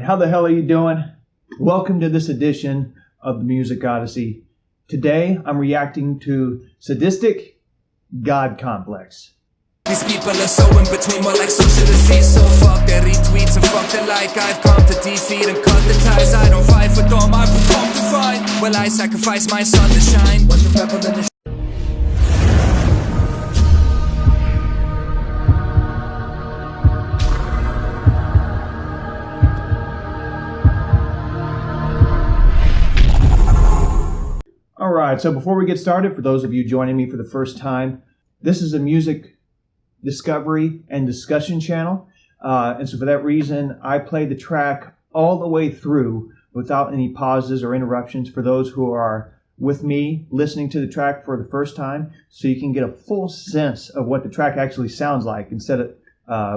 How the hell are you doing? Welcome to this edition of the Music Odyssey. Today I'm reacting to Sadistik, God Complex. These people are so in between, more like social disease. So fuck their retweets and fuck their like. I've come to defeat and cut the ties. I don't fight for them, I perform to fight. Well, I sacrifice my sun to shine. Watch a rebel in the Alright, so before we get started, for those of you joining me for the first time, this is a music discovery and discussion channel. And so for that reason, I play the track all the way through without any pauses or interruptions for those who are with me listening to the track for the first time, so you can get a full sense of what the track actually sounds like instead of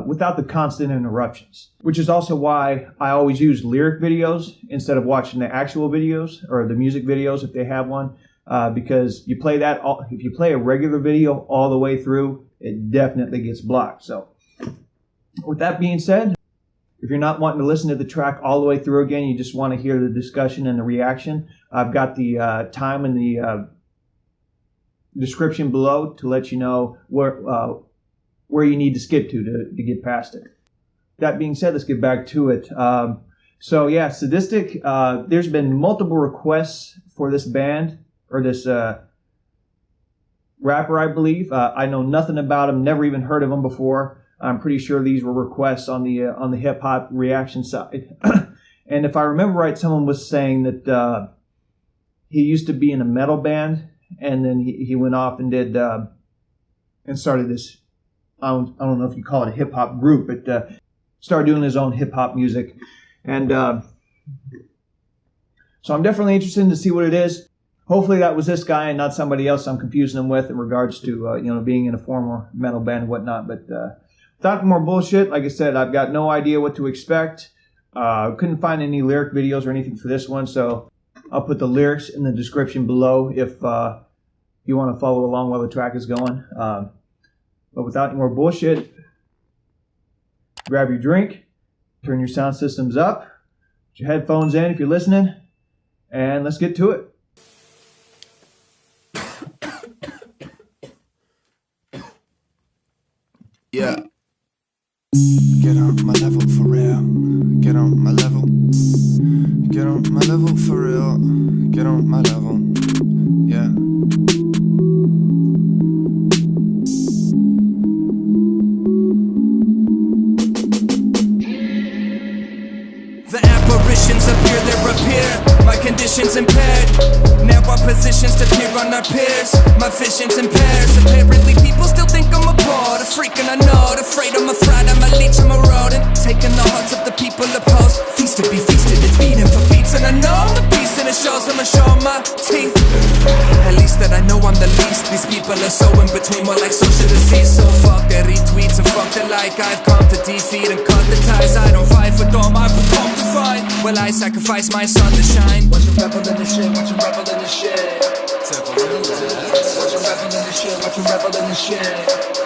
without the constant interruptions, which is also why I always use lyric videos instead of watching the actual videos or the music videos if they have one, because you play that if you play a regular video all the way through, it definitely gets blocked. So with that being said, if you're not wanting to listen to the track all the way through again, you just want to hear the discussion and the reaction, I've got the time in the description below to let you know where you need to skip to get past it. That being said, let's get back to it. So yeah, Sadistik, there's been multiple requests for this band, or this rapper, I believe. I know nothing about him, never even heard of him before. I'm pretty sure these were requests on the hip-hop reaction side. And if I remember right, someone was saying that he used to be in a metal band, and then he went off and did and started this, I don't know if you call it a hip-hop group, but started doing his own hip-hop music. And so I'm definitely interested to see what it is. Hopefully that was this guy and not somebody else I'm confusing him with in regards to being in a former metal band and whatnot. But without more bullshit, like I said, I've got no idea what to expect. Couldn't find any lyric videos or anything for this one, so I'll put the lyrics in the description below if you want to follow along while the track is going. But without any more bullshit, grab your drink, turn your sound systems up, put your headphones in if you're listening, and let's get to it. yeah. Get on my level for real. Get on my level. Get on my level for real. Get on my level. Yeah. The apparitions appear, they appear. My condition's impaired. Now our positions to peer on our peers. My vision's impaired. Apparently people still think I'm a bard, a freak and I'm not afraid. I'm a fright, I'm a leech, I'm a rodent. Taking the hearts of the people opposed. Feast to be feasted, it's beating for beats. And I know I'm the beast and it shows, I'ma show my teeth. At least that I know I'm the least. These people are so in between, more like social disease. So fuck their retweets and fuck their like. I've come to defeat and cut the ties. I don't fight for them, I perform to fight. Well, I sacrifice my sun to shine. Watch a rebel in the shit, watch a rebel in the shit. Watch a rebel in the shit, watch a rebel in the shit.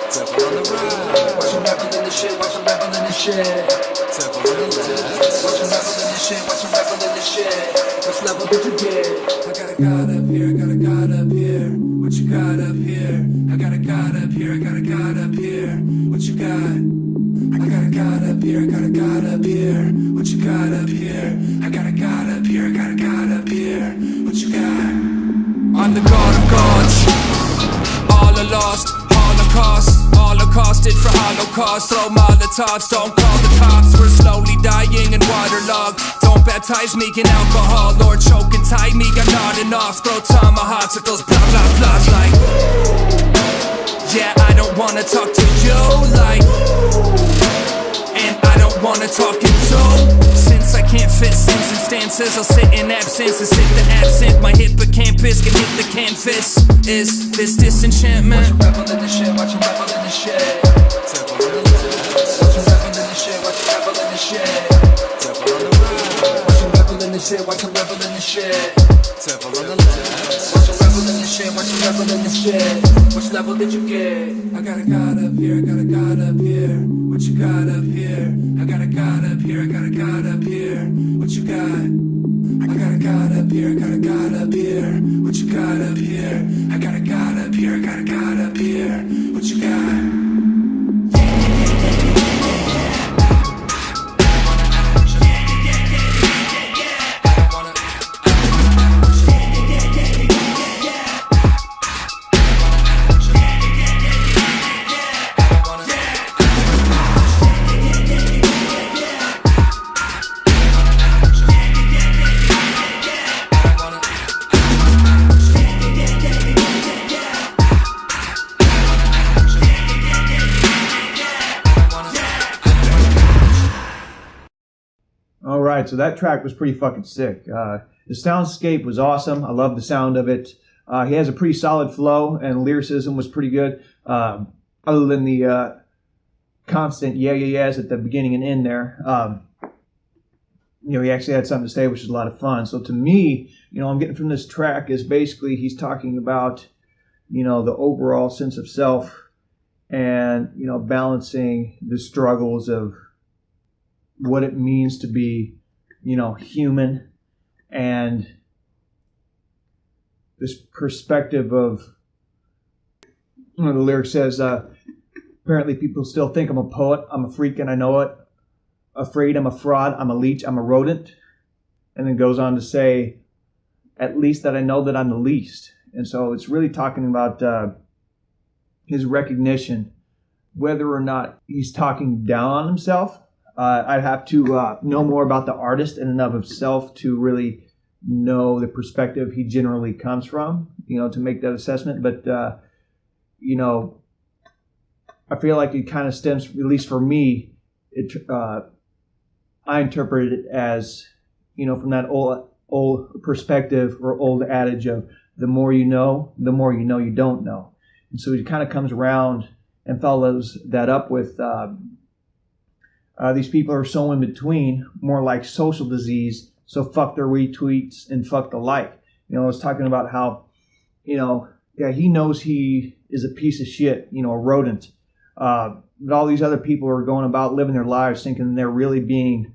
Watch a rebel in the shit, watch a rebel in the shit. Watch a rebel in the shit, watch a rebel in the shit. Which level did you get? I got a god up here, I got a god up here. What you got up here? I got a god up here, I got a god up here. What you got? I got a god up here, I got a god up here. What you got up here? I got a god up here, I got a god up here. What you got? I'm the god of gods. All are lost, holocaust. Holocausted for holocaust. Throw molotovs, don't call the cops. We're slowly dying in waterlogged. Don't baptize me in alcohol or choke and tie me. I'm nodding off. Throw tomahawks at those blah blah blahs like, yeah, I don't wanna talk to you like, and I don't wanna talk in two. Since I can't fit sins and stances, I'll sit in absence and sit the absent. My hippocampus can hit the canvas. Is this disenchantment? Watch a rebel in the shit, watch a rebel in the shit. Watch a rebel in the shit, watch a rebel in the shit. Watch a rebel in the shit, watch a rebel in the shit. Devil on the left. Watch your level in the shit, watch your level in the shit. Which level did you get? I got a god up here, I got a god up here. What you got up here? I got a god up here, I got a god up here. What you got? I got a god up here, I got a god up here. What you got up here? I got a god up here, I got a god up here. What you got? All right, so that track was pretty fucking sick. The soundscape was awesome. I love the sound of it. He has a pretty solid flow, and lyricism was pretty good. Other than the constant yeahs at the beginning and end there. He actually had something to say, which is a lot of fun. So to me, I'm getting from this track is basically he's talking about, the overall sense of self and, balancing the struggles of what it means to be, human, and this perspective of, the lyric says, apparently people still think I'm a poet, I'm a freak and I know it, afraid I'm a fraud, I'm a leech, I'm a rodent, and then goes on to say, at least that I know that I'm the least. And so it's really talking about his recognition, whether or not he's talking down on himself. I'd have to know more about the artist in and of himself to really know the perspective he generally comes from, to make that assessment. But, I feel like it kind of stems, at least for me, I interpret it as, from that old perspective or old adage of the more you know you don't know. And so he kind of comes around and follows that up with these people are so in between, more like social disease. So fuck their retweets and fuck the like. I was talking about how, he knows he is a piece of shit, a rodent. But all these other people are going about living their lives thinking they're really being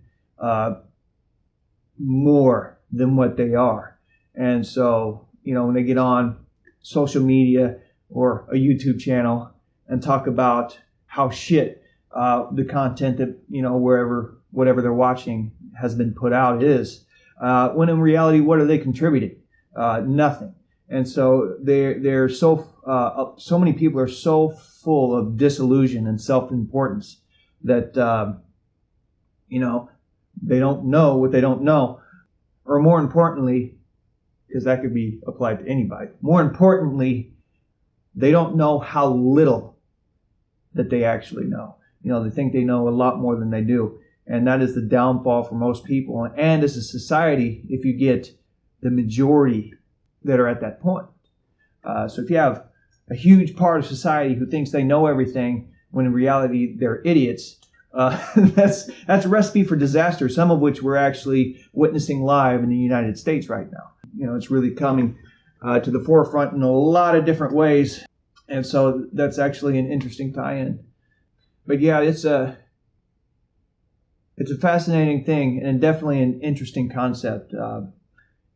more than what they are. And so, when they get on social media or a YouTube channel and talk about how shit the content that, whatever they're watching has been put out is, when in reality, what are they contributing? Nothing. And so they're so many people are so full of disillusion and self-importance that, they don't know what they don't know. Or more importantly, because that could be applied to anybody, more importantly, they don't know how little that they actually know. They think they know a lot more than they do. And that is the downfall for most people. And as a society, if you get the majority that are at that point. So if you have a huge part of society who thinks they know everything, when in reality they're idiots, that's a recipe for disaster, some of which we're actually witnessing live in the United States right now. It's really coming to the forefront in a lot of different ways. And so that's actually an interesting tie-in. But yeah, it's a fascinating thing and definitely an interesting concept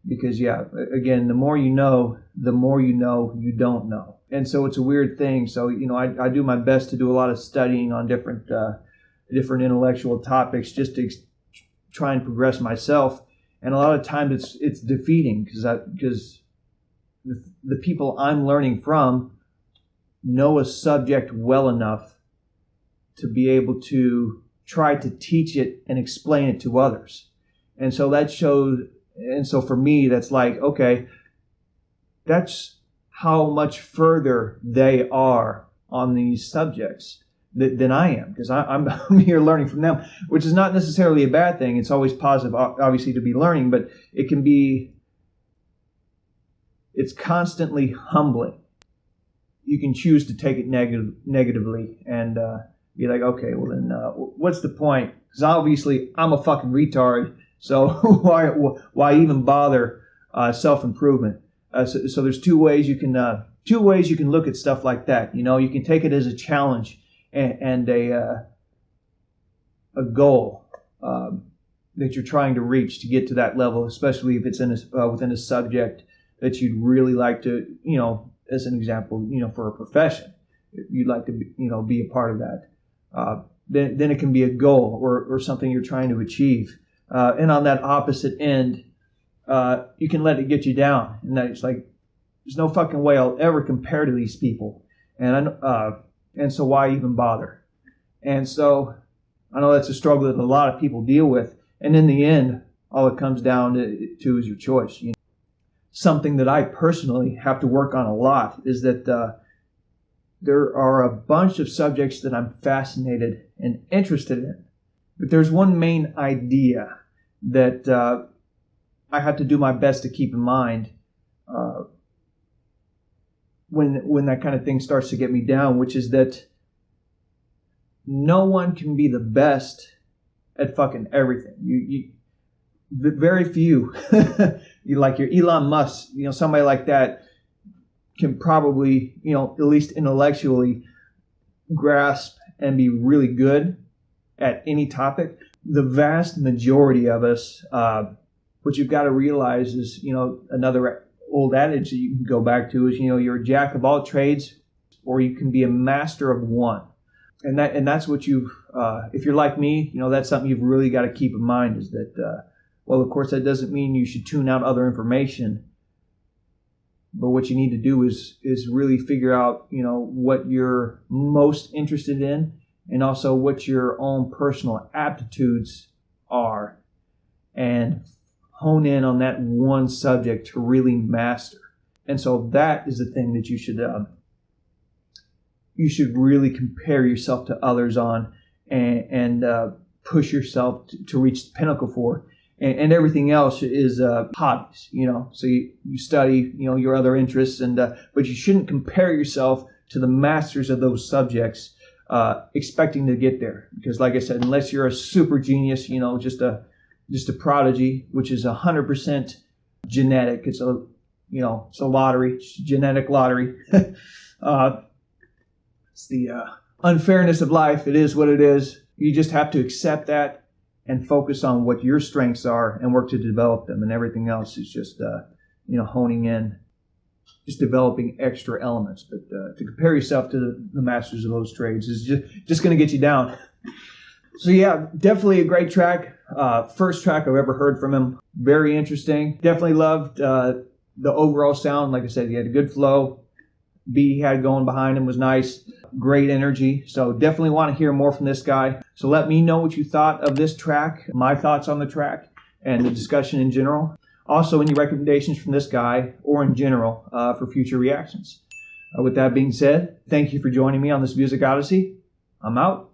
because, again, the more you know you don't know. And so it's a weird thing. So, I do my best to do a lot of studying on different intellectual topics just to try and progress myself. And a lot of times it's defeating because the people I'm learning from know a subject well enough to be able to try to teach it and explain it to others. And so that shows, and so for me, that's like, okay, that's how much further they are on these subjects than I am, because I'm here learning from them, which is not necessarily a bad thing. It's always positive, obviously, to be learning, but it's constantly humbling. You can choose to take it negatively and be like, okay, well then, what's the point? Because obviously I'm a fucking retard, so why even bother self-improvement. So there's two ways you can look at stuff like that. You know, you can take it as a challenge and a goal that you're trying to reach to get to that level, especially if it's within a subject that you'd really like to, you know, as an example, you know, for a profession, you'd like to, you know, be a part of that. Then it can be a goal or something you're trying to achieve. And on that opposite end, you can let it get you down. And it's like, there's no fucking way I'll ever compare to these people. And so why even bother? And so I know that's a struggle that a lot of people deal with. And in the end, all it comes down to is your choice. You know? Something that I personally have to work on a lot is that there are a bunch of subjects that I'm fascinated and interested in. But there's one main idea that I have to do my best to keep in mind when that kind of thing starts to get me down, which is that no one can be the best at fucking everything. You very few, you like your Elon Musk, you know, somebody like that can probably, you know, at least intellectually grasp and be really good at any topic. The vast majority of us, what you've got to realize is, you know, another old adage that you can go back to is, you know, you're a jack of all trades, or you can be a master of one. And that's what you've, if you're like me, you know, that's something you've really got to keep in mind is that, well, of course, that doesn't mean you should tune out other information. But what you need to do is really figure out, you know, what you're most interested in and also what your own personal aptitudes are and hone in on that one subject to really master. And so that is the thing that you should really compare yourself to others on and push yourself to reach the pinnacle for. And everything else is hobbies, you know. So you study, you know, your other interests, but you shouldn't compare yourself to the masters of those subjects, expecting to get there. Because, like I said, unless you're a super genius, you know, just a prodigy, which is 100% genetic. It's a lottery, it's a genetic lottery. It's the unfairness of life. It is what it is. You just have to accept that and focus on what your strengths are and work to develop them. And everything else is just, honing in, just developing extra elements. But to compare yourself to the masters of those trades is just going to get you down. So yeah, definitely a great track. First track I've ever heard from him. Very interesting. Definitely loved the overall sound. Like I said, he had a good flow. Beat he had going behind him was nice. Great energy. So definitely want to hear more from this guy. So let me know what you thought of this track, my thoughts on the track, and the discussion in general. Also, any recommendations from this guy or in general for future reactions. With that being said, thank you for joining me on this Music Odyssey. I'm out.